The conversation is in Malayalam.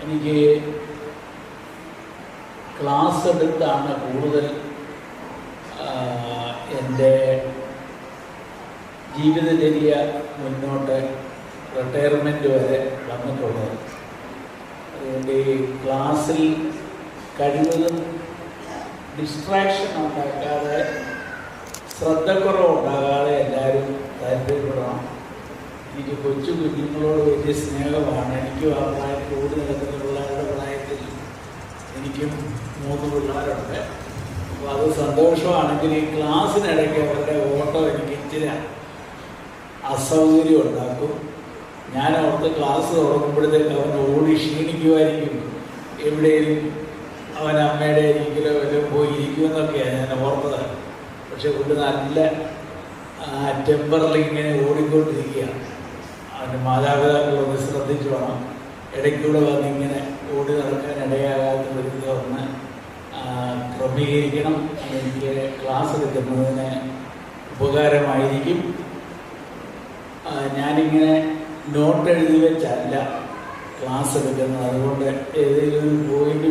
എനിക്ക് ക്ലാസ് എടുത്താണ് കൂടുതൽ എൻ്റെ ജീവിതചര്യ മുന്നോട്ട് റിട്ടയർമെൻറ്റ് വരെ വന്നിട്ടുള്ളത്. അതുകൊണ്ട് ഈ ക്ലാസ്സിൽ കഴിവതും ഡിസ്ട്രാക്ഷൻ ഉണ്ടാക്കാതെ, ശ്രദ്ധക്കുറവുണ്ടാകാതെ എല്ലാവരും താല്പര്യപ്പെടണം. എനിക്ക് കൊച്ചു കുഞ്ഞുങ്ങളോട് വലിയ സ്നേഹമാണ്. എനിക്കും ആ പ്രായത്തിൽ ഓടി നടക്കുന്ന പിള്ളേരുടെ പ്രായത്തിൽ എനിക്കും 3 പിള്ളേരുണ്ട്. അപ്പോൾ അത് സന്തോഷമാണെങ്കിൽ ഈ ക്ലാസ്സിനിടയ്ക്ക് അവരുടെ ഓട്ടം എനിക്ക് ഇച്ചിരി അസൗകര്യം ഉണ്ടാക്കും. ഞാൻ ഓർത്ത് ക്ലാസ് തുടങ്ങുമ്പോഴത്തേക്ക് അവൻ ഓടി ക്ഷീണിക്കുമായിരിക്കും, എവിടെയും അവൻ അമ്മയുടെ ഇരിക്കലോ വല്ലതും പോയി ഇരിക്കുമെന്നൊക്കെയാണ് ഞാൻ ഓർത്തത്. പക്ഷെ പുള്ളി നല്ല ടെമ്പറിൽ ഇങ്ങനെ ഓടിക്കൊണ്ടിരിക്കുകയാണ്. അവൻ്റെ മാതാപിതാക്കളൊന്ന് ശ്രദ്ധിച്ചു വേണം, ഇടയ്ക്കൂടെ വന്നിങ്ങനെ ഓടി നടക്കാൻ ഇടയാകാത്ത വിധത്തിലൊന്ന് ക്രമീകരിക്കണം. എനിക്ക് ക്ലാസ് എടുക്കുന്നതിന് ഉപകാരമായിരിക്കും. ഞാനിങ്ങനെ നോട്ട് എഴുതി വെച്ചല്ല ക്ലാസ് എടുക്കുന്നത്. അതുകൊണ്ട് ഏതെങ്കിലും ഒരു പോയിന്റ്